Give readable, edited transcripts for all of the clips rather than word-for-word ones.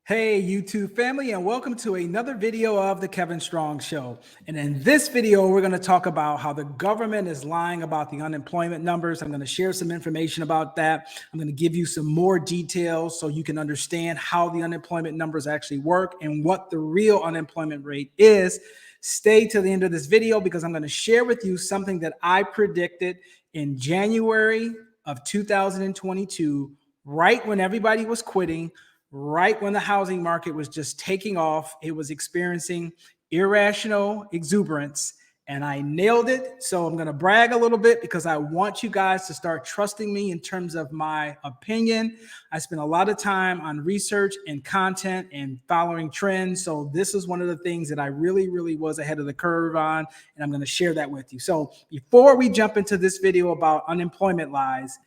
Hey, YouTube family, and welcome to another video of The Kevin Strong Show. And in this video, we're going to talk about how the government is lying about the unemployment numbers. I'm going to share some information about that. I'm going to give you some more details so you can understand how the unemployment numbers actually work and what the real unemployment rate is. Stay to the end of this video because I'm going to share with you something that I predicted in January of 2022, right when everybody was quitting. Right when the housing market was just taking off, it was experiencing irrational exuberance, and I nailed it. So I'm going to brag a little bit because I want you guys to start trusting me in terms of my opinion. I spent a lot of time on research and content and following trends. So this is one of the things that I really was ahead of the curve on, and I'm going to share that with you. So before we jump into this video about unemployment lies,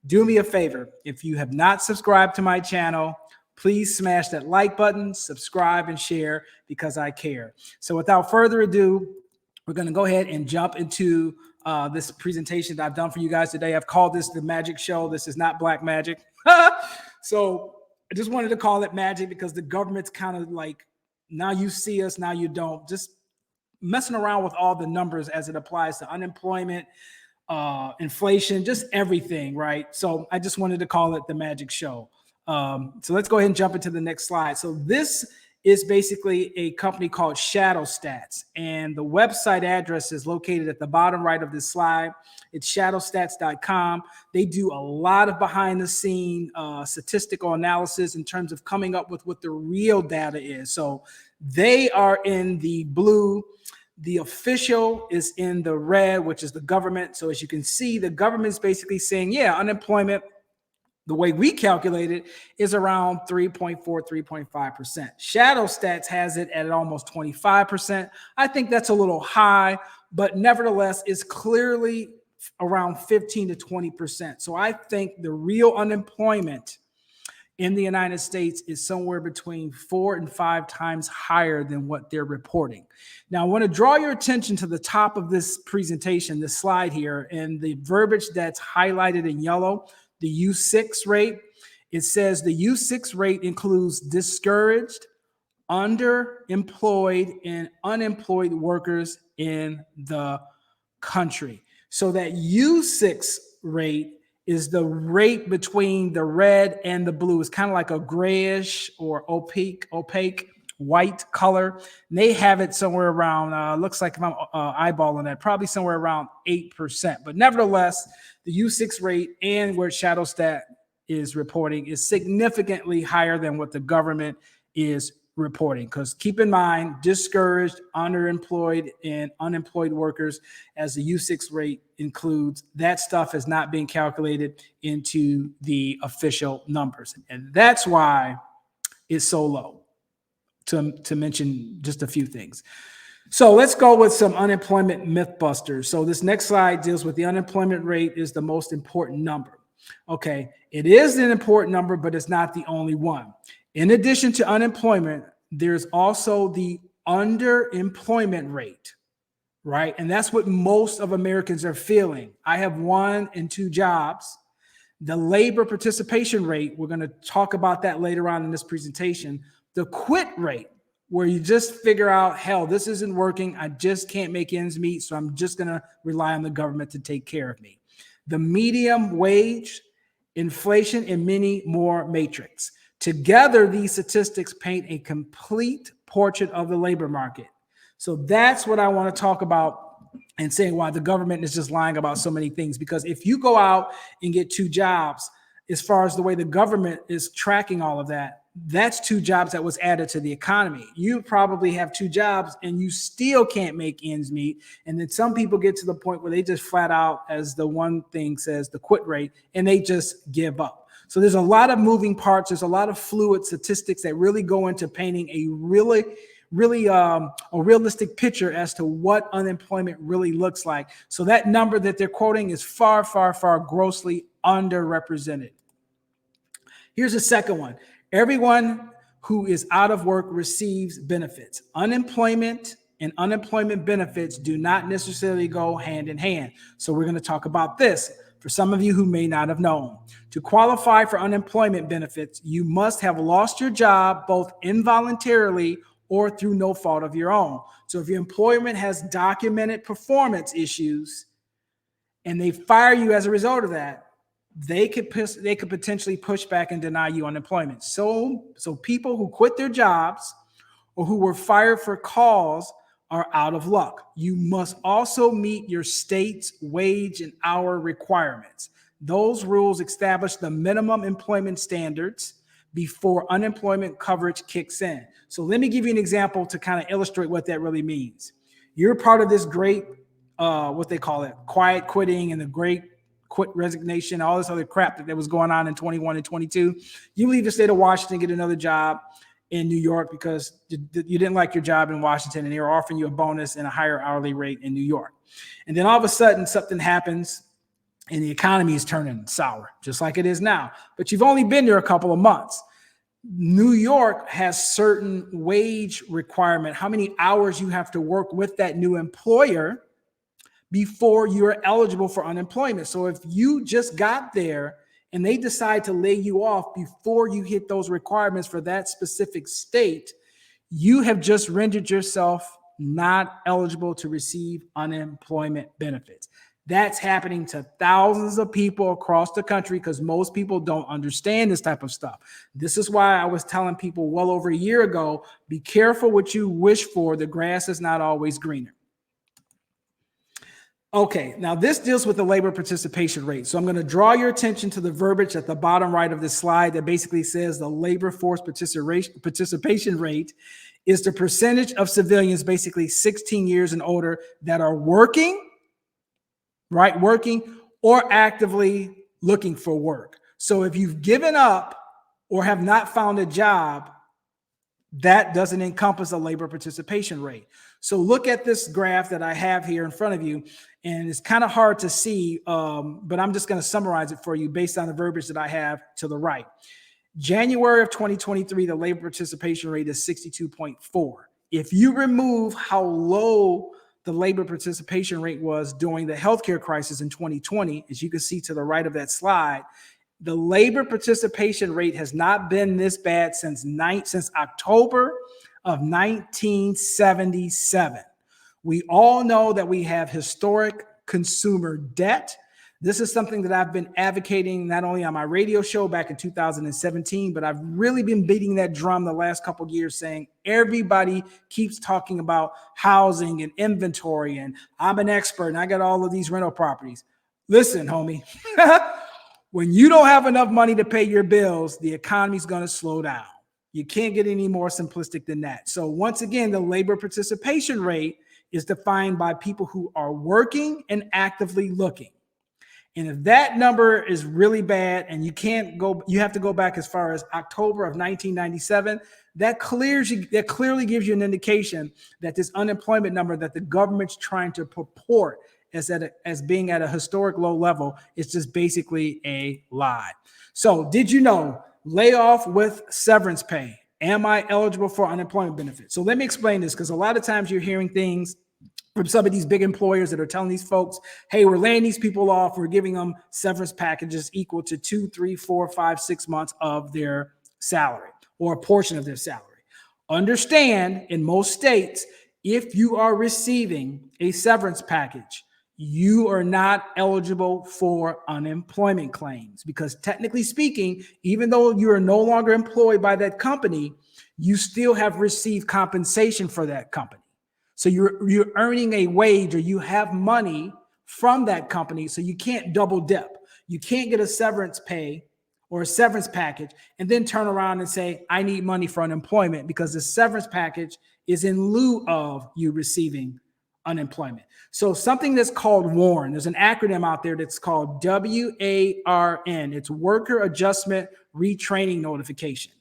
do me a favor. If you have not subscribed to my channel, please smash that like button, subscribe, and share because I care. So without further ado, we're going to go ahead and jump into this presentation that I've done for you guys today. I've called this the Magic Show. This is not black magic. So I just wanted to call it magic because the government's kind of like, now you see us, now you don't. Just messing around with all the numbers as it applies to unemployment, inflation, just everything, right? So I just wanted to call it the Magic Show. So let's go ahead and jump into the next slide. So this is basically a company called Shadow Stats, and the website address is located at the bottom right of this slide. It's shadowstats.com. They do a lot of behind the scene statistical analysis in terms of coming up with what the real data is. So they are in the blue. The official is in the red, which is the government. So as you can see, the government is basically saying, yeah, unemployment, the way we calculate it, is around 3.4, 3.5%. Shadow Stats has it at almost 25%. I think that's a little high, but nevertheless, it's clearly around 15 to 20%. So I think the real unemployment in the United States is somewhere between 4 and 5 times higher than what they're reporting. Now, I want to draw your attention to the top of this presentation, this slide here, and the verbiage that's highlighted in yellow, the U6 rate. It says the U6 rate includes discouraged, underemployed, and unemployed workers in the country. So that U6 rate is the rate between the red and the blue. It's kind of like a grayish or opaque white color. And they have it somewhere around, looks like if I'm eyeballing that, probably somewhere around 8%. But nevertheless, the U6 rate and where Shadow Stat is reporting is significantly higher than what the government is reporting. Because keep in mind, discouraged, underemployed, and unemployed workers, as the U6 rate includes, that stuff is not being calculated into the official numbers. And that's why it's so low, to mention just a few things. So let's go with some unemployment myth busters. So this next slide deals with the unemployment rate is the most important number. Okay, it is an important number, but it's not the only one. In addition to unemployment, there's also the underemployment rate, right? And that's what most of Americans are feeling. I have 1 and 2 jobs. The labor participation rate, we're going to talk about that later on in this presentation. The quit rate, where you just figure out, hell, this isn't working. I just can't make ends meet, so I'm just going to rely on the government to take care of me. The medium wage, inflation, and many more matrix. Together, these statistics paint a complete portrait of the labor market. So that's what I want to talk about and saying why the government is just lying about so many things. Because if you go out and get 2 jobs, as far as the way the government is tracking all of that, that's 2 jobs that was added to the economy. You probably have 2 jobs and you still can't make ends meet. And then some people get to the point where they just flat out, as the one thing says, the quit rate, and they just give up. So there's a lot of moving parts. There's a lot of fluid statistics that really go into painting a realistic picture as to what unemployment really looks like. So that number that they're quoting is far grossly underrepresented. Here's a second one. Everyone who is out of work receives benefits. Unemployment and unemployment benefits do not necessarily go hand in hand. So we're going to talk about this. For some of you who may not have known, to qualify for unemployment benefits, you must have lost your job both involuntarily or through no fault of your own. So if your employment has documented performance issues and they fire you as a result of that, they could potentially push back and deny you unemployment. So people who quit their jobs or who were fired for cause are out of luck. You must also meet your state's wage and hour requirements. Those rules establish the minimum employment standards before unemployment coverage kicks in. So let me give you an example to kind of illustrate what that really means. You're part of this great, what they call it, quiet quitting and the great quit resignation, all this other crap that was going on in 21 and 22. You leave the state of Washington, get another job in New York because you didn't like your job in Washington and they were offering you a bonus and a higher hourly rate in New York. And then all of a sudden something happens and the economy is turning sour, just like it is now. But you've only been there a couple of months. New York has certain wage requirement, how many hours you have to work with that new employer before you're eligible for unemployment. So if you just got there and they decide to lay you off before you hit those requirements for that specific state, you have just rendered yourself not eligible to receive unemployment benefits. That's happening to thousands of people across the country because most people don't understand this type of stuff. This is why I was telling people well over a year ago, be careful what you wish for. The grass is not always greener. Okay, now this deals with the labor participation rate. So I'm going to draw your attention to the verbiage at the bottom right of this slide that basically says the labor force participation rate is the percentage of civilians basically 16 years and older that are working, right? Working or actively looking for work. So if you've given up or have not found a job, that doesn't encompass a labor participation rate. So look at this graph that I have here in front of you, and it's kind of hard to see, but I'm just going to summarize it for you based on the verbiage that I have to the right. January of 2023, the labor participation rate is 62.4. If you remove how low the labor participation rate was during the healthcare crisis in 2020, as you can see to the right of that slide, the labor participation rate has not been this bad since October of 1977. We all know that we have historic consumer debt. This is something that I've been advocating not only on my radio show back in 2017, but I've really been beating that drum the last couple of years saying everybody keeps talking about housing and inventory and I'm an expert and I got all of these rental properties. Listen, homie, when you don't have enough money to pay your bills, the economy's going to slow down. You can't get any more simplistic than that. So once again, the labor participation rate is defined by people who are working and actively looking. And if that number is really bad and you have to go back as far as October of 1997, that clearly gives you an indication that this unemployment number that the government's trying to purport as being at a historic low level is just basically a lie. So did you know, layoff with severance pay? Am I eligible for unemployment benefits? So let me explain this, because a lot of times you're hearing things from some of these big employers that are telling these folks, hey, we're laying these people off. We're giving them severance packages equal to 2, 3, 4, 5, 6 months of their salary or a portion of their salary. Understand, in most states, if you are receiving a severance package, you are not eligible for unemployment claims, because technically speaking, even though you are no longer employed by that company, you still have received compensation for that company. So you're earning a wage, or you have money from that company, so you can't double dip. You can't get a severance pay or a severance package and then turn around and say, I need money for unemployment, because the severance package is in lieu of you receiving unemployment. So something that's called WARN, there's an acronym out there that's called WARN. It's Worker Adjustment Retraining Notification.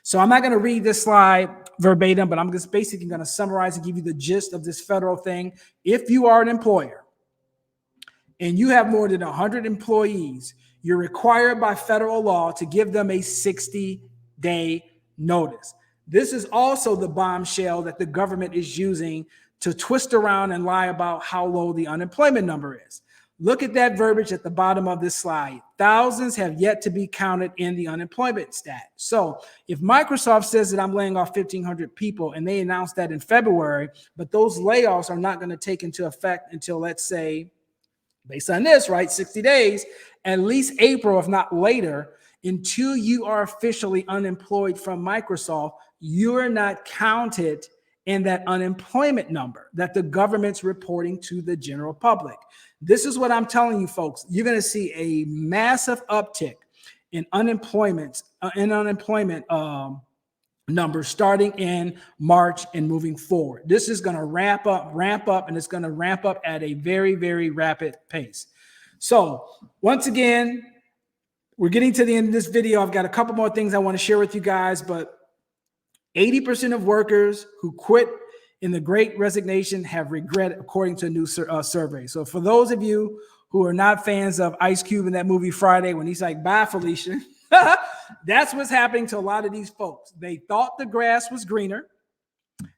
So I'm not going to read this slide verbatim, but I'm just basically going to summarize and give you the gist of this federal thing. If you are an employer and you have more than 100 employees, you're required by federal law to give them a 60-day notice. This is also the bombshell that the government is using to twist around and lie about how low the unemployment number is. Look at that verbiage at the bottom of this slide. Thousands have yet to be counted in the unemployment stat. So if Microsoft says that I'm laying off 1,500 people and they announced that in February, but those layoffs are not going to take into effect until, let's say, based on this, right, 60 days, at least April, if not later, until you are officially unemployed from Microsoft, you're not counted in that unemployment number that the government's reporting to the general public. This is what I'm telling you, folks. You're going to see a massive uptick in unemployment numbers starting in March and moving forward. This is going to ramp up, and it's going to ramp up at a very, very rapid pace. So once again, we're getting to the end of this video. I've got a couple more things I want to share with you guys, but 80% of workers who quit in the Great Resignation have regret, according to a new survey. So for those of you who are not fans of Ice Cube in that movie Friday, when he's like, bye, Felicia, that's what's happening to a lot of these folks. They thought the grass was greener.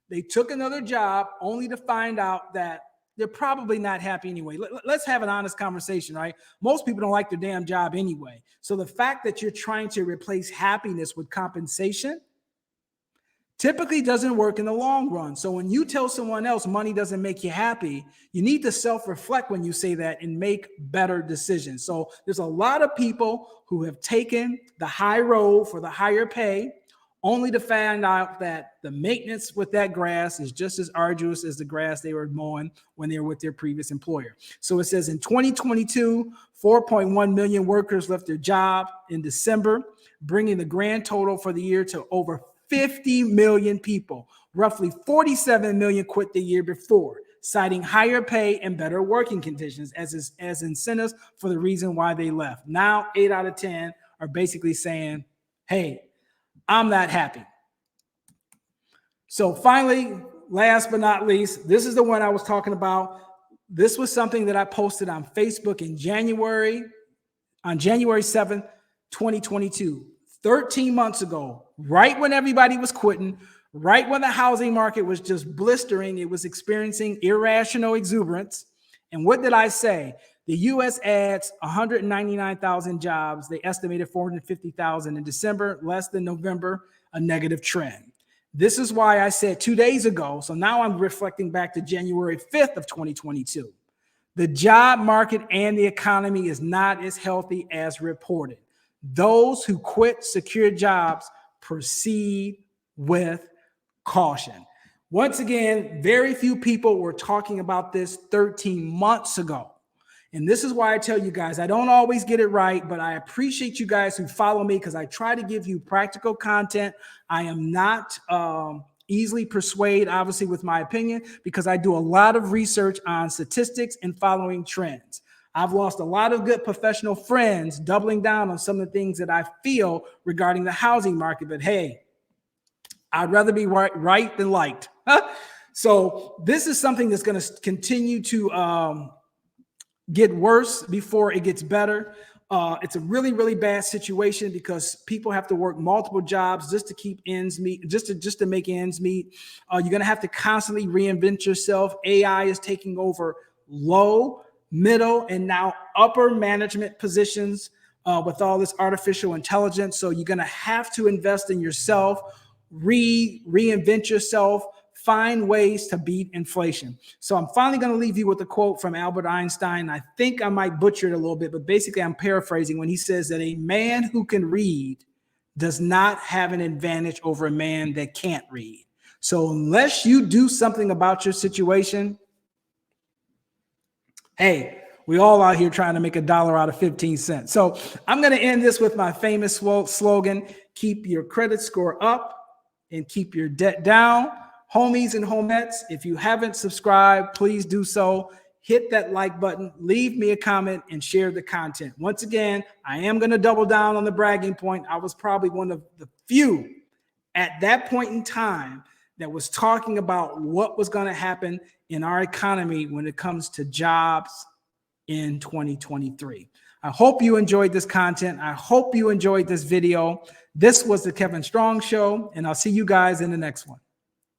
They took another job only to find out that they're probably not happy anyway. Let's have an honest conversation, right? Most people don't like their damn job anyway. So the fact that you're trying to replace happiness with compensation typically doesn't work in the long run. So when you tell someone else money doesn't make you happy, you need to self-reflect when you say that and make better decisions. So there's a lot of people who have taken the high road for the higher pay, only to find out that the maintenance with that grass is just as arduous as the grass they were mowing when they were with their previous employer. So it says in 2022, 4.1 million workers left their job in December, bringing the grand total for the year to over 50 million people. Roughly 47 million quit the year before, citing higher pay and better working conditions as incentives for the reason why they left. Now, 8 out of 10 are basically saying, hey, I'm not happy. So finally, last but not least, this is the one I was talking about. This was something that I posted on Facebook in January, on January 7th, 2022. 13 months ago, right when everybody was quitting, right when the housing market was just blistering, it was experiencing irrational exuberance. And what did I say? The U.S. adds 199,000 jobs. They estimated 450,000 in December, less than November, a negative trend. This is why I said 2 days ago, so now I'm reflecting back to January 5th of 2022. The job market and the economy is not as healthy as reported. Those who quit secure jobs proceed with caution. Once again, very few people were talking about this 13 months ago. And this is why I tell you guys, I don't always get it right, but I appreciate you guys who follow me because I try to give you practical content. I am not easily persuaded, obviously, with my opinion, because I do a lot of research on statistics and following trends. I've lost a lot of good professional friends doubling down on some of the things that I feel regarding the housing market. But hey, I'd rather be right than liked. So this is something that's going to continue to get worse before it gets better. It's a really, really bad situation because people have to work multiple jobs just to keep ends meet, just to make ends meet. You're going to have to constantly reinvent yourself. AI is taking over low, middle, and now upper management positions with all this artificial intelligence. So you're going to have to invest in yourself, reinvent yourself, find ways to beat inflation. So I'm finally going to leave you with a quote from Albert Einstein. I think I might butcher it a little bit, but basically I'm paraphrasing when he says that a man who can read does not have an advantage over a man that can't read. So unless you do something about your situation, hey, we all out here trying to make $1 out of 15 cents. So I'm going to end this with my famous slogan, keep your credit score up and keep your debt down. Homies and homettes, if you haven't subscribed, please do so. Hit that like button, leave me a comment, and share the content. Once again, I am going to double down on the bragging point. I was probably one of the few at that point in time that was talking about what was going to happen in our economy when it comes to jobs in 2023. I hope you enjoyed this content. I hope you enjoyed this video. This was the Kevin Strong Show, and I'll see you guys in the next one.